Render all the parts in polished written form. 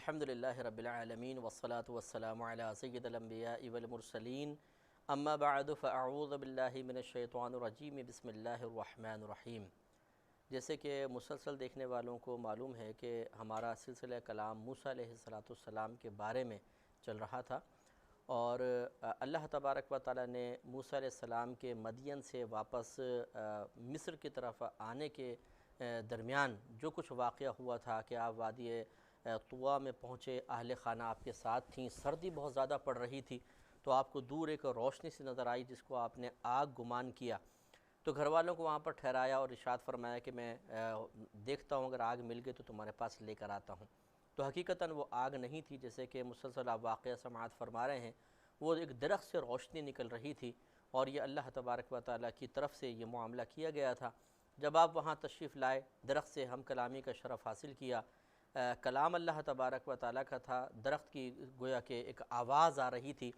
الحمدللہ رب العالمین والصلاة والسلام علی سید الانبیاء والمرسلین اما بعد فاعوذ باللہ من الشیطان الرجیم بسم اللہ الرحمن الرحیم۔ جیسے کہ مسلسل دیکھنے والوں کو معلوم ہے کہ ہمارا سلسلہ کلام موسیٰ علیہ السلام کے بارے میں چل رہا تھا، اور اللہ تبارک و تعالیٰ نے موسیٰ علیہ السلام کے مدین سے واپس مصر کی طرف آنے کے درمیان جو کچھ واقعہ ہوا تھا کہ آپ وادی طویٰ میں پہنچے، اہل خانہ آپ کے ساتھ تھیں، سردی بہت زیادہ پڑ رہی تھی، تو آپ کو دور ایک روشنی سی نظر آئی جس کو آپ نے آگ گمان کیا، تو گھر والوں کو وہاں پر ٹھہرایا اور ارشاد فرمایا کہ میں دیکھتا ہوں اگر آگ مل گئی تو تمہارے پاس لے کر آتا ہوں۔ تو حقیقتاً وہ آگ نہیں تھی، جیسے کہ مسلسل آپ واقعہ سماعت فرما رہے ہیں، وہ ایک درخت سے روشنی نکل رہی تھی، اور یہ اللہ تبارک و تعالیٰ کی طرف سے یہ معاملہ کیا گیا تھا۔ جب آپ وہاں تشریف لائے، درخت سے ہم کلامی کا شرف حاصل کیا، کلام اللہ تبارک و تعالیٰ کا تھا، درخت کی گویا کہ ایک آواز آ رہی تھی،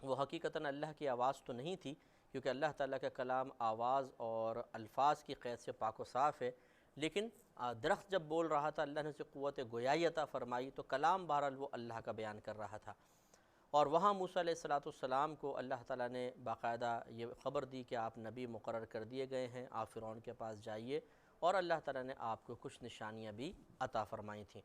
وہ حقیقتاً اللہ کی آواز تو نہیں تھی، کیونکہ اللہ تعالیٰ کا کلام آواز اور الفاظ کی قید سے پاک و صاف ہے، لیکن درخت جب بول رہا تھا، اللہ نے اسے قوت گویائی عطا فرمائی، تو کلام بہرحال وہ اللہ کا بیان کر رہا تھا۔ اور وہاں موسیٰ علیہ السلام کو اللہ تعالیٰ نے باقاعدہ یہ خبر دی کہ آپ نبی مقرر کر دیے گئے ہیں، آپ فرعون کے پاس جائیے، اور اللہ تعالیٰ نے آپ کو کچھ نشانیاں بھی عطا فرمائی تھیں۔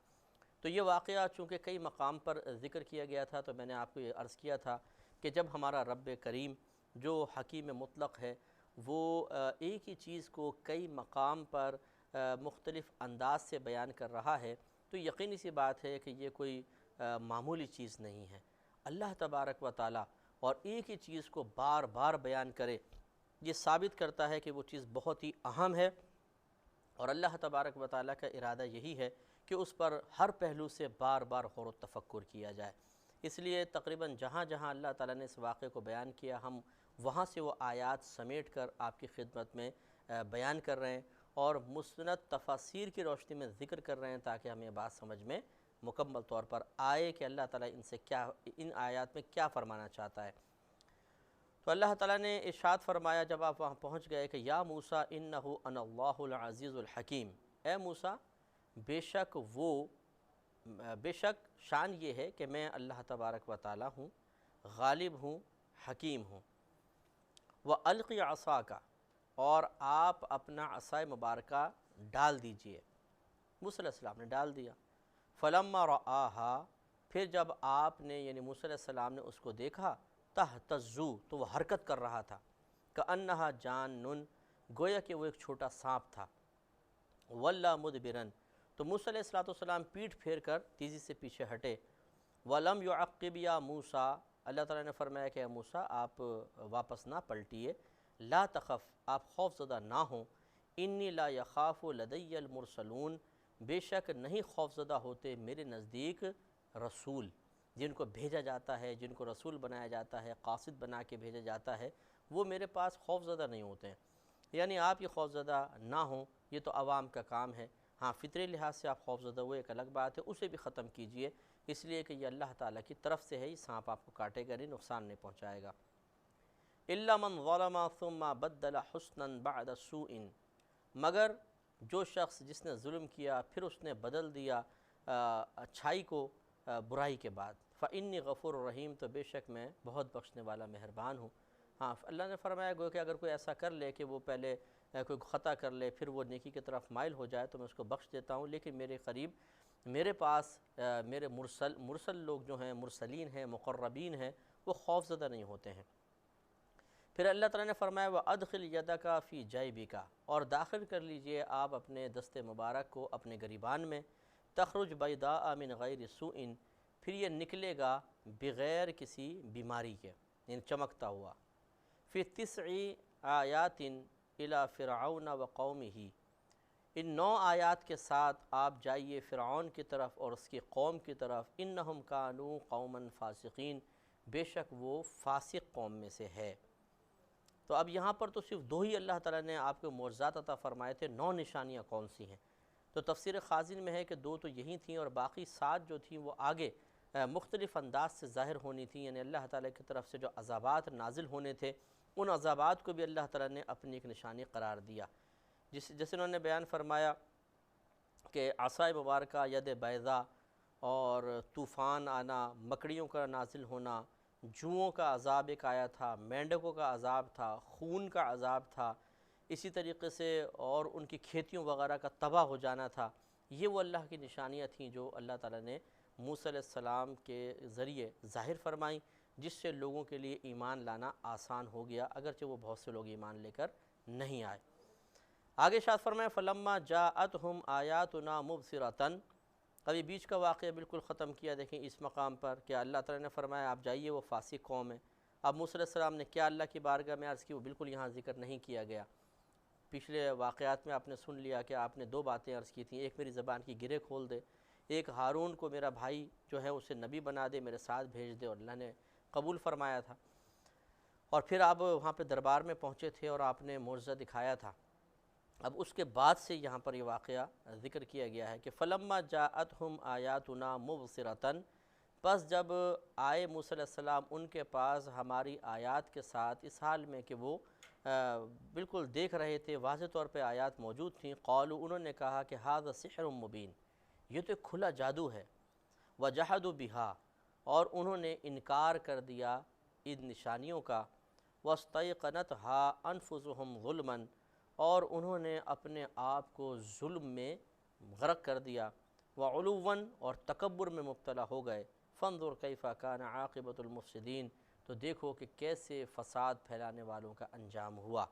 تو یہ واقعہ چونکہ کئی مقام پر ذکر کیا گیا تھا، تو میں نے آپ کو یہ عرض کیا تھا کہ جب ہمارا رب کریم جو حکیم مطلق ہے، وہ ایک ہی چیز کو کئی مقام پر مختلف انداز سے بیان کر رہا ہے، تو یقینی سی بات ہے کہ یہ کوئی معمولی چیز نہیں ہے۔ اللہ تبارک و تعالیٰ اور ایک ہی چیز کو بار بار بیان کرے، یہ ثابت کرتا ہے کہ وہ چیز بہت ہی اہم ہے، اور اللہ تبارک و تعالیٰ کا ارادہ یہی ہے کہ اس پر ہر پہلو سے بار بار غور و تفکر کیا جائے۔ اس لیے تقریباً جہاں جہاں اللہ تعالیٰ نے اس واقعے کو بیان کیا، ہم وہاں سے وہ آیات سمیٹ کر آپ کی خدمت میں بیان کر رہے ہیں، اور مستند تفاسیر کی روشنی میں ذکر کر رہے ہیں، تاکہ ہمیں بات سمجھ میں مکمل طور پر آئے کہ اللہ تعالیٰ ان آیات میں کیا فرمانا چاہتا ہے۔ تو اللہ تعالیٰ نے ارشاد فرمایا جب آپ وہاں پہنچ گئے کہ یا موسیٰ انہ انا اللہ العزیز الحکیم، اے موسیٰ بے شک شان یہ ہے کہ میں اللہ تبارک و تعالیٰ ہوں، غالب ہوں، حکیم ہوں۔ وَأَلْقِ عَصَاكَ، اور آپ اپنا عصا مبارکہ ڈال دیجئے۔ موسیٰ علیہ السلام نے ڈال دیا۔ فَلَمَّا رَآهَا، پھر جب آپ نے یعنی موسیٰ علیہ السلام نے اس کو دیکھا، تَهْتَزُّ، تو وہ حرکت کر رہا تھا، كَأَنَّهَا جَانٌّ، گویا کہ وہ ایک چھوٹا سانپ تھا۔ وَلَّا مُدْبِرًا، تو موسیٰ علیہ السلام پیٹھ پھیر کر تیزی سے پیچھے ہٹے۔ وَلَمْ يُعَقِّبْ يَا مُوسَىٰ، اللہ تعالیٰ نے فرمایا کہ اے موسیٰ آپ واپس نہ پلٹیے، لا تخف، آپ خوف زدہ نہ ہوں، انی لا یخاف لدی المرسلون، بے شک نہیں خوف زدہ ہوتے میرے نزدیک رسول، جن کو بھیجا جاتا ہے، جن کو رسول بنایا جاتا ہے، قاصد بنا کے بھیجا جاتا ہے، وہ میرے پاس خوف زدہ نہیں ہوتے ہیں۔ یعنی آپ یہ خوف زدہ نہ ہوں، یہ تو عوام کا کام ہے، ہاں فطری لحاظ سے آپ خوف زدہ ہوئے ایک الگ بات ہے، اسے بھی ختم کیجئے، اس لیے کہ یہ اللہ تعالیٰ کی طرف سے ہے، یہ سانپ آپ کو کاٹے گا نہیں، نقصان نہیں پہنچائے گا۔ إِلَّا مَنْ ظَلَمَ ثُمَّ بَدَّلَ حُسْنًا بَعْدَ سُوءٍ، مگر جو شخص جس نے ظلم کیا پھر اس نے بدل دیا اچھائی کو برائی کے بعد، فَإِنِّي غَفُورٌ رَحِيمٌ، تو بے شک میں بہت بخشنے والا مہربان ہوں۔ ہاں اللہ نے فرمایا گو کہ اگر کوئی ایسا کر لے کہ وہ پہلے کوئی خطا کر لے پھر وہ نیکی کی طرف مائل ہو جائے تو میں اس کو بخش دیتا ہوں، لیکن میرے قریب میرے پاس میرے مرسل لوگ جو ہیں، مرسلین ہیں، مقربین ہیں، وہ خوف زدہ نہیں ہوتے ہیں۔ پھر اللہ تعالیٰ نے فرمایا وَأَدْخِلْ يَدَكَ فِي جَيْبِكَ، اور داخل کر لیجئے آپ اپنے دست مبارک کو اپنے گریبان میں، تخرج بَيْضَاءَ مِنْ غَيْرِ سُوءٍ، پھر یہ نکلے گا بغیر کسی بیماری کے، یعنی چمکتا ہوا۔ فِي 9 آیات إِلَى فِرْعَوْنَ وَقَوْمِهِ، ان 9 آیات کے ساتھ آپ جائیے فرعون کی طرف اور اس کی قوم کی طرف، انہم کانوا قوما فاسقین، بے شک وہ فاسق قوم میں سے ہے۔ تو اب یہاں پر تو صرف 2 ہی اللہ تعالیٰ نے آپ کو معجزات عطا فرمائے تھے، 9 نشانیاں کون سی ہیں؟ تو تفسیر خازن میں ہے کہ 2 تو یہی تھیں، اور باقی 7 جو تھیں وہ آگے مختلف انداز سے ظاہر ہونی تھیں، یعنی اللہ تعالیٰ کی طرف سے جو عذابات نازل ہونے تھے ان عذابات کو بھی اللہ تعالیٰ نے اپنی ایک نشانی قرار دیا، جیسے انہوں نے بیان فرمایا کہ عصا مبارکہ ید بیضا، اور طوفان آنا، مکڑیوں کا نازل ہونا، جوؤں کا عذاب ایک آیا تھا، مینڈکوں کا عذاب تھا، خون کا عذاب تھا، اسی طریقے سے اور ان کی کھیتیوں وغیرہ کا تباہ ہو جانا تھا۔ یہ وہ اللہ کی نشانیاں تھیں جو اللہ تعالیٰ نے موسیٰ علیہ السلام کے ذریعے ظاہر فرمائیں، جس سے لوگوں کے لیے ایمان لانا آسان ہو گیا، اگرچہ وہ بہت سے لوگ ایمان لے کر نہیں آئے۔ آگے ارشاد فرمائے فَلَمَّا جَاءَتْهُمْ آيَاتُنَا مُبْصِرَةً۔ ابھی بیچ کا واقعہ بالکل ختم کیا، دیکھیں اس مقام پر کہ اللہ تعالیٰ نے فرمایا آپ جائیے، وہ فاسق قوم ہے۔ اب موسیٰ علیہ السلام نے کیا اللہ کی بارگاہ میں عرض کی، وہ بالکل یہاں ذکر نہیں کیا گیا۔ پچھلے واقعات میں آپ نے سن لیا کہ آپ نے دو باتیں عرض کی تھیں، ایک میری زبان کی گرے کھول دے، ایک ہارون کو میرا بھائی جو ہے اسے نبی بنا دے، میرے ساتھ بھیج دے، اور اللہ نے قبول فرمایا تھا۔ اور پھر آپ وہاں پہ دربار میں پہنچے تھے اور آپ نے معجزہ دکھایا تھا۔ اب اس کے بعد سے یہاں پر یہ واقعہ ذکر کیا گیا ہے کہ فَلَمَّا جَاءَتْهُمْ آيَاتُنَا مُبْصِرَةً، پس جب آئے موسیٰ علیہ السلام ان کے پاس ہماری آیات کے ساتھ، اس حال میں کہ وہ بالکل دیکھ رہے تھے، واضح طور پہ آیات موجود تھیں، قالوا انہوں نے کہا کہ ھذا سحر مبین، یہ تو ایک کھلا جادو ہے، وجحدوا بہا، اور انہوں نے انکار کر دیا ان نشانیوں کا، واستیقنتھا انفسہم ظلما، اور انہوں نے اپنے آپ کو ظلم میں غرق کر دیا، وعلوا، اور تکبر میں مبتلا ہو گئے، فانظر کیف کان عاقبۃ المفسدین، تو دیکھو کہ کیسے فساد پھیلانے والوں کا انجام ہوا۔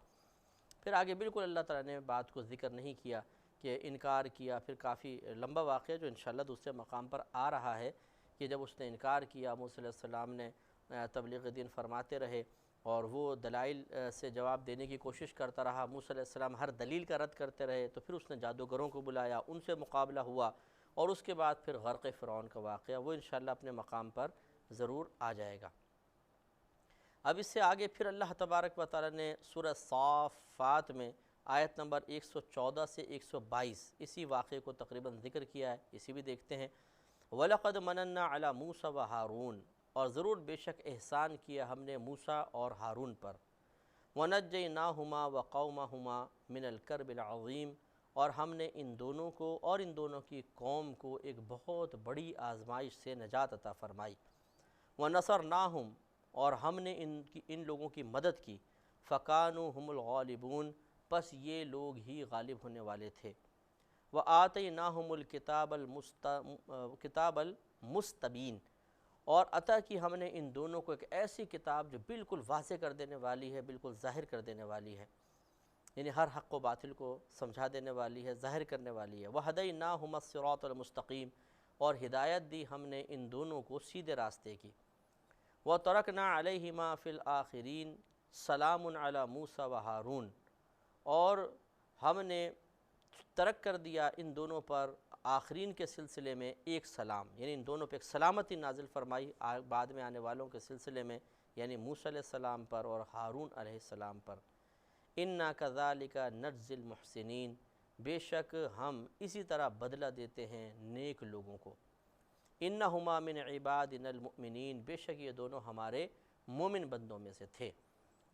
پھر آگے بالکل اللہ تعالیٰ نے بات کو ذکر نہیں کیا کہ انکار کیا، پھر کافی لمبا واقعہ جو انشاءاللہ دوسرے مقام پر آ رہا ہے کہ جب اس نے انکار کیا، موسیٰ علیہ السلام نے تبلیغ دین فرماتے رہے اور وہ دلائل سے جواب دینے کی کوشش کرتا رہا، موسیٰ علیہ السلام ہر دلیل کا رد کرتے رہے، تو پھر اس نے جادوگروں کو بلایا، ان سے مقابلہ ہوا، اور اس کے بعد پھر غرق فرعون کا واقعہ، وہ انشاءاللہ اپنے مقام پر ضرور آ جائے گا۔ اب اس سے آگے پھر اللہ تبارک و تعالیٰ نے سورہ صافات میں آیت نمبر 114 سے 122 اسی واقعے کو تقریباً ذکر کیا ہے، اسی بھی دیکھتے ہیں۔ وَلَقَدْ مَنَنَّا عَلَى مُوسَى وَهَارُونَ، اور ضرور بے شک احسان کیا ہم نے موسیٰ اور ہارون پر، وَنَجَّيْنَاهُمَا وَقَوْمَهُمَا مِنَ الْكَرْبِ الْعَظِيمِ، اور ہم نے ان دونوں کو اور ان دونوں کی قوم کو ایک بہت بڑی آزمائش سے نجات عطا فرمائی، وَنَصَرْنَاهُمْ، اور ہم نے ان لوگوں کی مدد کی، فَكَانُوا هُمُ الْغَالِبُونَ، پس یہ لوگ ہی غالب ہونے والے تھے، وَآتَيْنَاهُمُ الْكِتَابَ الْمُسْتَبِينَ، اور عطا کی ہم نے ان دونوں کو ایک ایسی کتاب جو بالکل واضح کر دینے والی ہے، بالکل ظاہر کر دینے والی ہے، یعنی ہر حق و باطل کو سمجھا دینے والی ہے، ظاہر کرنے والی ہے، وَهَدَيْنَاهُمَ الصِّرَاطَ الْمُسْتَقِيمَ، اور ہدایت دی ہم نے ان دونوں کو سیدھے راستے کی، وَتَرَكْنَا عَلَيْهِمَا فِي الْآخِرِينَ سَلَامٌ عَلَى مُوسَى وَهَارُونَ، اور ہم نے ترک کر دیا ان دونوں پر آخرین کے سلسلے میں ایک سلام، یعنی ان دونوں پہ ایک سلامتی نازل فرمائی بعد میں آنے والوں کے سلسلے میں، یعنی موسیٰ علیہ السلام پر اور ہارون علیہ السلام پر۔ اِنَّا كَذَلِكَ نَجْزِي الْمُحْسِنِينَ، بے شک ہم اسی طرح بدلہ دیتے ہیں نیک لوگوں کو، اِنَّهُمَا مِنْ عِبَادِنَا الْمُؤْمِنِينَ، بے شک یہ دونوں ہمارے مومن بندوں میں سے تھے۔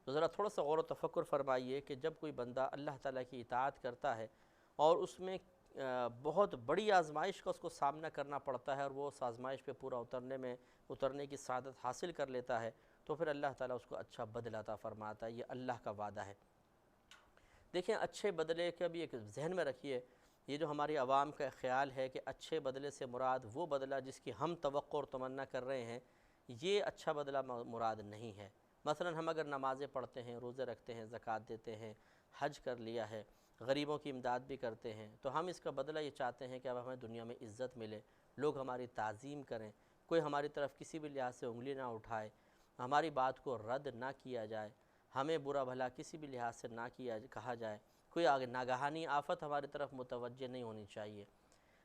تو ذرا تھوڑا سا غور و تفکر فرمائیے کہ جب کوئی بندہ اللہ تعالیٰ کی اطاعت کرتا ہے اور اس میں بہت بڑی آزمائش کا اس کو سامنا کرنا پڑتا ہے، اور وہ اس آزمائش پہ پورا اترنے کی سعادت حاصل کر لیتا ہے، تو پھر اللہ تعالیٰ اس کو اچھا بدلہ عطا فرماتا ہے، یہ اللہ کا وعدہ ہے۔ دیکھیں اچھے بدلے کا بھی ایک ذہن میں رکھیے، یہ جو ہماری عوام کا خیال ہے کہ اچھے بدلے سے مراد وہ بدلہ جس کی ہم توقع اور تمنا کر رہے ہیں، یہ اچھا بدلہ مراد نہیں ہے۔ مثلا ہم اگر نمازیں پڑھتے ہیں، روزے رکھتے ہیں، زکوٰۃ دیتے ہیں، حج کر لیا ہے، غریبوں کی امداد بھی کرتے ہیں، تو ہم اس کا بدلہ یہ چاہتے ہیں کہ اب ہمیں دنیا میں عزت ملے، لوگ ہماری تعظیم کریں، کوئی ہماری طرف کسی بھی لحاظ سے انگلی نہ اٹھائے، ہماری بات کو رد نہ کیا جائے، ہمیں برا بھلا کسی بھی لحاظ سے نہ کہا جائے، کوئی آگے ناگہانی آفت ہماری طرف متوجہ نہیں ہونی چاہیے۔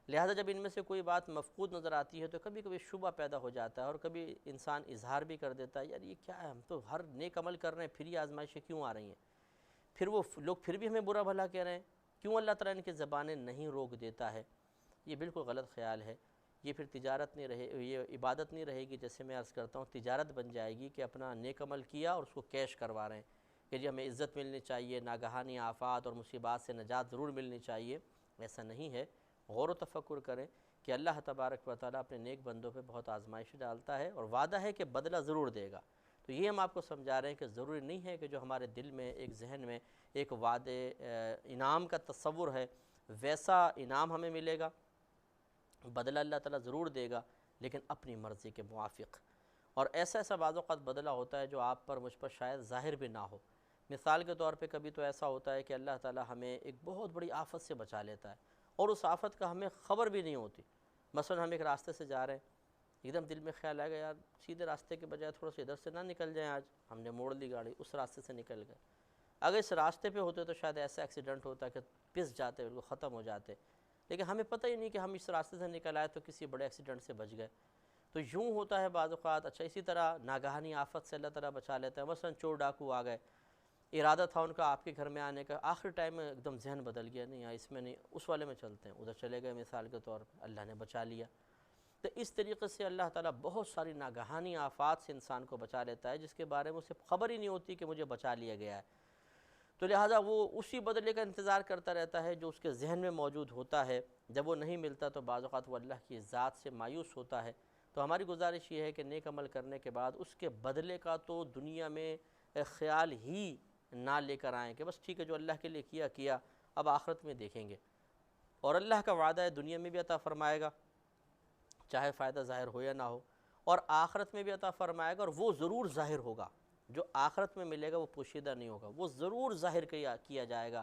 لہذا جب ان میں سے کوئی بات مفقود نظر آتی ہے تو کبھی کبھی شبہ پیدا ہو جاتا ہے، اور کبھی انسان اظہار بھی کر دیتا ہے، یار یہ کیا ہے، ہم تو ہر نیک عمل کر رہے ہیں، پھر یہ آزمائشیں کیوں آ رہی ہیں، پھر وہ لوگ پھر بھی ہمیں برا بھلا کہہ رہے ہیں، کیوں اللہ تعالیٰ ان کی زبانیں نہیں روک دیتا ہے؟ یہ بالکل غلط خیال ہے، یہ پھر تجارت نہیں رہے، یہ عبادت نہیں رہے گی، جیسے میں عرض کرتا ہوں تجارت بن جائے گی کہ اپنا نیک عمل کیا اور اس کو کیش کروا رہے ہیں کہ جی ہمیں عزت ملنی چاہیے، ناگہانی آفات اور مصیبات سے نجات ضرور ملنی چاہیے۔ ایسا نہیں ہے، غور و تفکر کریں کہ اللہ تبارک و تعالیٰ اپنے نیک بندوں پہ بہت آزمائش ڈالتا ہے اور وعدہ ہے کہ بدلہ ضرور دے گا۔ تو یہ ہم آپ کو سمجھا رہے ہیں کہ ضروری نہیں ہے کہ جو ہمارے دل میں ایک ذہن میں ایک وعدے انعام کا تصور ہے ویسا انعام ہمیں ملے گا، بدلہ اللہ تعالیٰ ضرور دے گا لیکن اپنی مرضی کے موافق۔ اور ایسا ایسا بعض اوقات بدلہ ہوتا ہے جو آپ پر مجھ پر شاید ظاہر بھی نہ ہو۔ مثال کے طور پہ کبھی تو ایسا ہوتا ہے کہ اللہ تعالیٰ ہمیں ایک بہت بڑی آفت سے بچا لیتا ہے اور اس آفت کا ہمیں خبر بھی نہیں ہوتی۔ مثلا ہم ایک راستے سے جا رہے ہیں، ایک دم دل میں خیال آئے گا یار سیدھے راستے کے بجائے تھوڑا سا ادھر سے نہ نکل جائیں، آج ہم نے موڑ لی گاڑی، اس راستے سے نکل گئے۔ اگر اس راستے پہ ہوتے تو شاید ایسا ایکسیڈنٹ ہوتا کہ پس جاتے، بالکل ختم ہو جاتے، لیکن ہمیں پتہ ہی نہیں کہ ہم اس راستے سے نکل آئے تو کسی بڑے ایکسیڈنٹ سے بچ گئے۔ تو یوں ہوتا ہے بعض اوقات۔ اچھا اسی طرح ناگہانی آفت سے اللہ تعالیٰ بچا لیتا ہے، مثلا چور ڈاکو آ گئے، ارادہ تھا ان کا آپ کے گھر میں آنے کا، آخر ٹائم میں ایک دم ذہن بدل گیا، نہیں اس میں نہیں، اس والے میں چلتے ہیں، ادھر چلے گئے مثال کے طور پہ، اللہ نے بچا لیا۔ تو اس طریقے سے اللہ تعالیٰ بہت ساری ناگہانی آفات سے انسان کو بچا لیتا ہے جس کے بارے میں اسے خبر ہی نہیں ہوتی کہ مجھے بچا لیا گیا ہے۔ تو لہٰذا وہ اسی بدلے کا انتظار کرتا رہتا ہے جو اس کے ذہن میں موجود ہوتا ہے۔ جب وہ نہیں ملتا تو بعض اوقات وہ اللہ کی ذات سے مایوس ہوتا ہے۔ تو ہماری گزارش یہ ہے کہ نیک عمل کرنے کے بعد اس کے بدلے کا تو دنیا میں خیال ہی نہ لے کر آئیں کہ بس ٹھیک ہے جو اللہ کے لیے کیا اب آخرت میں دیکھیں گے۔ اور اللہ کا وعدہ ہے دنیا میں بھی عطا فرمائے گا چاہے فائدہ ظاہر ہو یا نہ ہو، اور آخرت میں بھی عطا فرمائے گا، اور وہ ضرور ظاہر ہوگا۔ جو آخرت میں ملے گا وہ پوشیدہ نہیں ہوگا، وہ ضرور ظاہر کیا جائے گا،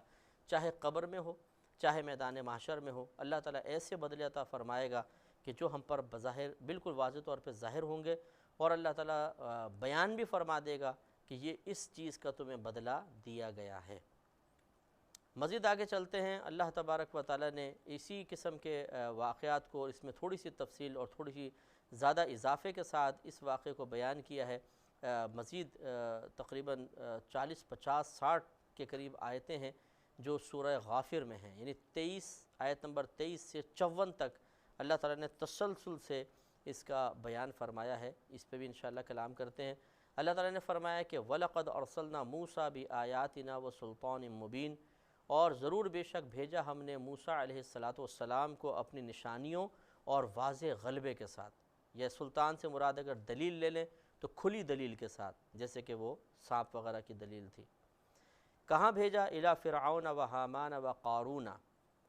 چاہے قبر میں ہو چاہے میدان محشر میں ہو۔ اللہ تعالیٰ ایسے بدلے عطا فرمائے گا کہ جو ہم پر بظاہر بالکل واضح طور پہ ظاہر ہوں گے، اور اللہ تعالیٰ بیان بھی فرما دے گا کہ یہ اس چیز کا تمہیں بدلہ دیا گیا ہے۔ مزید آگے چلتے ہیں۔ اللہ تبارک و تعالیٰ نے اسی قسم کے واقعات کو اس میں تھوڑی سی تفصیل اور تھوڑی سی زیادہ اضافے کے ساتھ اس واقعے کو بیان کیا ہے۔ مزید تقریباً 40 50 60 کے قریب آیتیں ہیں جو سورہ غافر میں ہیں، یعنی آیت نمبر 23 سے 54 تک اللہ تعالیٰ نے تسلسل سے اس کا بیان فرمایا ہے۔ اس پہ بھی انشاءاللہ کلام کرتے ہیں۔ اللہ تعالیٰ نے فرمایا کہ وَلَقَدْ أَرْسَلْنَا مُوسَىٰ بِآيَاتِنَا وَسُلْطَانٍ مُبِينٍ، اور ضرور بے شک بھیجا ہم نے موسیٰ علیہ السلام کو اپنی نشانیوں اور واضح غلبے کے ساتھ۔ یہ سلطان سے مراد اگر دلیل لے لیں تو کھلی دلیل کے ساتھ، جیسے کہ وہ سانپ وغیرہ کی دلیل تھی۔ کہاں بھیجا؟ اِلیٰ فِرْعَوْنَ وَحَامَانَ وَقَارُونَ،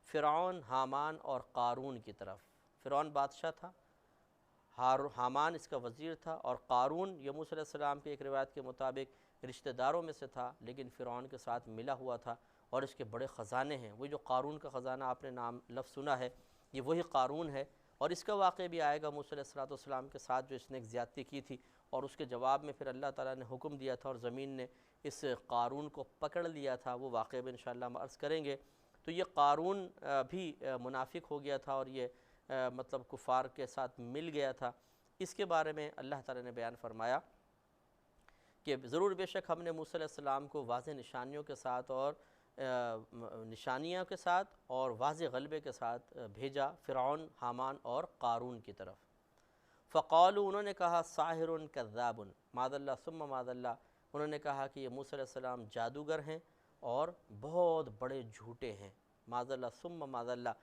فرعون، حامان اور قارون کی طرف۔ فرعون بادشاہ تھا، حامان اس کا وزیر تھا، اور قارون یہ موسیٰ علیہ السلام کی ایک روایت کے مطابق رشتہ داروں میں سے تھا لیکن فرعون کے ساتھ ملا ہوا تھا، اور اس کے بڑے خزانے ہیں۔ وہی جو قارون کا خزانہ آپ نے نام لفظ سنا ہے، یہ وہی قارون ہے، اور اس کا واقعہ بھی آئے گا موسیٰ علیہ السلام کے ساتھ جو اس نے ایک زیادتی کی تھی، اور اس کے جواب میں پھر اللہ تعالیٰ نے حکم دیا تھا اور زمین نے اس قارون کو پکڑ لیا تھا۔ وہ واقعہ بھی انشاءاللہ ہم عرض کریں گے۔ تو یہ قارون بھی منافق ہو گیا تھا اور یہ مطلب کفار کے ساتھ مل گیا تھا۔ اس کے بارے میں اللہ تعالیٰ نے بیان فرمایا کہ ضرور بے شک ہم نے موسیٰ علیہ السلام کو واضح نشانیوں کے ساتھ اور واضح غلبے کے ساتھ بھیجا فرعون، حامان اور قارون کی طرف۔ فقالوا، انہوں نے کہا ساحر کذاب، معاذ اللہ ثم معاذ اللہ، انہوں نے کہا کہ یہ موسیٰ علیہ السلام جادوگر ہیں اور بہت بڑے جھوٹے ہیں، معاذ اللہ ثم معاذ اللہ۔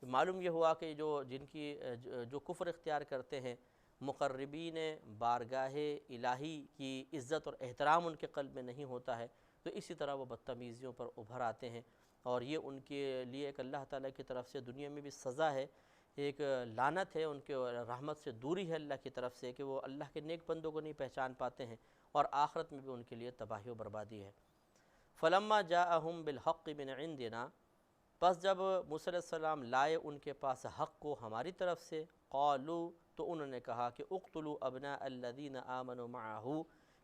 معلوم یہ ہوا کہ جو کفر اختیار کرتے ہیں، مقربین بارگاہ الہی کی عزت اور احترام ان کے قلب میں نہیں ہوتا ہے، تو اسی طرح وہ بدتمیزیوں پر ابھر آتے ہیں، اور یہ ان کے لیے ایک اللہ تعالیٰ کی طرف سے دنیا میں بھی سزا ہے، ایک لعنت ہے، ان کے رحمت سے دوری ہے اللہ کی طرف سے کہ وہ اللہ کے نیک بندوں کو نہیں پہچان پاتے ہیں، اور آخرت میں بھی ان کے لیے تباہی و بربادی ہے۔ فلما جاءہم بالحق من عندنا، پس جب موسیٰ علیہ السلام لائے ان کے پاس حق کو ہماری طرف سے، قالوا، تو انہوں نے کہا کہ اقتلوا ابناء الذین آمنوا معہ،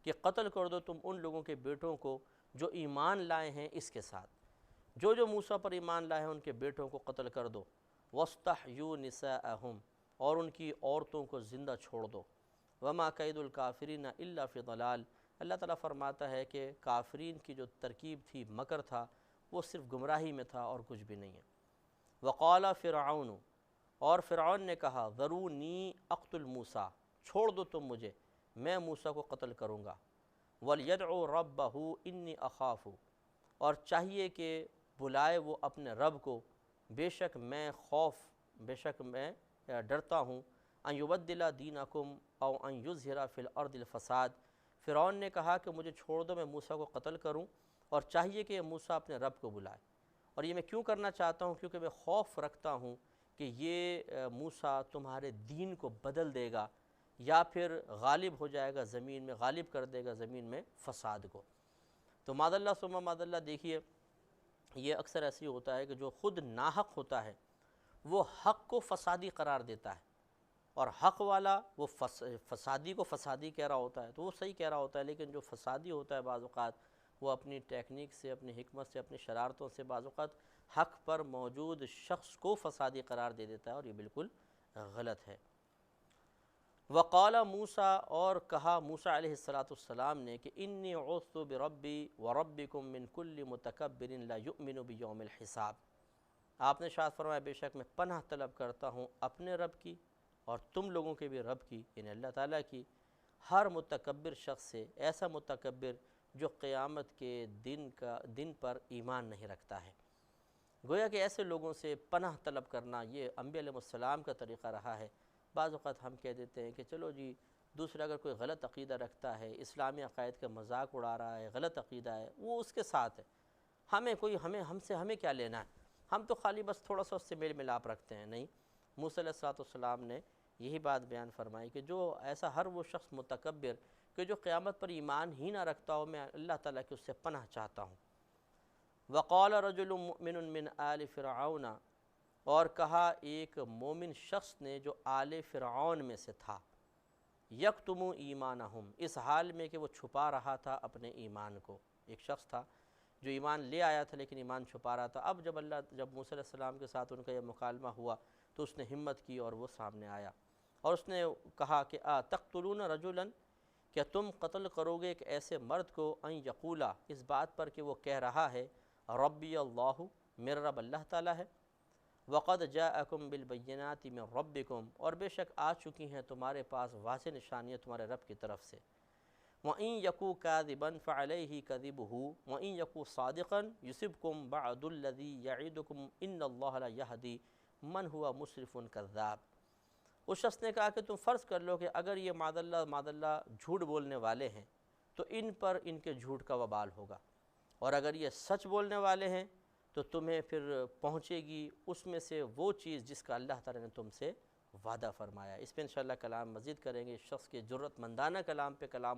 کہ قتل کر دو تم ان لوگوں کے بیٹوں کو جو ایمان لائے ہیں اس کے ساتھ، جو موسیٰ پر ایمان لائے ہیں ان کے بیٹوں کو قتل کر دو، واستحیوا نساءہم، اور ان کی عورتوں کو زندہ چھوڑ دو، وما کید الکافرین الا فی ضلال، اللہ تعالیٰ فرماتا ہے کہ کافرین کی جو ترکیب تھی، مکر تھا، وہ صرف گمراہی میں تھا اور کچھ بھی نہیں ہے۔ وقال فرعون، اور فرعون نے کہا ذرونی اقتل موسیٰ، چھوڑ دو تم مجھے، میں موسیٰ کو قتل کروں گا، وَلْيَدْعُ رَبَّهُ إِنِّي أَخَافُ، اور چاہیے کہ بلائے وہ اپنے رب کو، بے شک میں ڈرتا ہوں ان یبدل دینکم او ان یظہر فی الارض الفساد۔ فرعون نے کہا کہ مجھے چھوڑ دو، میں موسیٰ کو قتل کروں، اور چاہیے کہ موسیٰ اپنے رب کو بلائے۔ اور یہ میں کیوں کرنا چاہتا ہوں؟ کیونکہ میں خوف رکھتا ہوں کہ یہ موسیٰ تمہارے دین کو بدل دے گا، یا پھر غالب ہو جائے گا زمین میں، غالب کر دے گا زمین میں فساد کو۔ تو معاذ اللہ ثم معاذ اللہ، دیکھیے یہ اکثر ایسی ہوتا ہے کہ جو خود ناحق ہوتا ہے وہ حق کو فسادی قرار دیتا ہے، اور حق والا وہ فسادی کو فسادی کہہ رہا ہوتا ہے تو وہ صحیح کہہ رہا ہوتا ہے، لیکن جو فسادی ہوتا ہے بعض اوقات وہ اپنی ٹیکنیک سے، اپنی حکمت سے، اپنی شرارتوں سے بعض اوقات حق پر موجود شخص کو فسادی قرار دے دیتا ہے، اور یہ بالکل غلط ہے۔ وقال موسیٰ، اور کہا موسیٰ علیہ السلام نے کہ انی عوذت بربی وربکم من کل متکبر لا یؤمن بیوم الحساب۔ آپ نے ارشاد فرمایا بے شک میں پناہ طلب کرتا ہوں اپنے رب کی اور تم لوگوں کے بھی رب کی، یعنی اللہ تعالیٰ کی، ہر متکبر شخص سے، ایسا متکبر جو قیامت کے دن پر ایمان نہیں رکھتا ہے۔ گویا کہ ایسے لوگوں سے پناہ طلب کرنا یہ انبیاء علیہ السلام کا طریقہ رہا ہے۔ بعض اوقات ہم کہہ دیتے ہیں کہ چلو جی، دوسرا اگر کوئی غلط عقیدہ رکھتا ہے، اسلامی عقائد کا مذاق اڑا رہا ہے، غلط عقیدہ ہے، وہ اس کے ساتھ ہے، ہمیں کیا لینا ہے، ہم تو خالی بس تھوڑا سا اس سے میل ملاپ رکھتے ہیں۔ نہیں، موسیٰ علیہ السلام نے یہی بات بیان فرمائی کہ جو ایسا ہر وہ شخص متکبر کہ جو قیامت پر ایمان ہی نہ رکھتا ہو، میں اللہ تعالیٰ کی اس سے پناہ چاہتا ہوں۔ وقال رجل مؤمن من آل فرعون، اور کہا ایک مومن شخص نے جو آل فرعون میں سے تھا، یکتم ایمانہم، اس حال میں کہ وہ چھپا رہا تھا اپنے ایمان کو۔ ایک شخص تھا جو ایمان لے آیا تھا لیکن ایمان چھپا رہا تھا۔ اب جب موسیٰ علیہ السلام کے ساتھ ان کا یہ مکالمہ ہوا تو اس نے ہمت کی اور وہ سامنے آیا، اور اس نے کہا کہ تقتلون رجلا، کیا تم قتل کرو گے ایک ایسے مرد کو، ان یقولا، اس بات پر کہ وہ کہہ رہا ہے ربی اللہ، میرا رب اللہ تعالیٰ ہے، وقد جاءکم بالبینات من ربکم، اور بے شک آ چکی ہیں تمہارے پاس واضح نشانیاں تمہارے رب کی طرف سے، وَإِن يَكُوا كَاذِبًا فَعَلَيْهِ كَذِبُهُ وَإِن يَكُوا صَادِقًا يُصِبْكُم بَعْضُ الَّذِي يَعِدُكُمْ إِنَّ اللَّهَ لَا يَهْدِي مَنْ هُوَ مُسْرِفٌ كَذَّابٌ۔ اس شخص نے کہا کہ تم فرض کر لو کہ اگر یہ معاذ اللہ جھوٹ بولنے والے ہیں تو ان پر ان کے جھوٹ کا وبال ہوگا، اور اگر یہ سچ بولنے والے ہیں تو تمہیں پھر پہنچے گی اس میں سے وہ چیز جس کا اللہ تعالیٰ نے تم سے وعدہ فرمایا۔ اس پہ انشاءاللہ کلام مزید کریں گے، اس شخص کے جرأت مندانہ کلام پہ کلام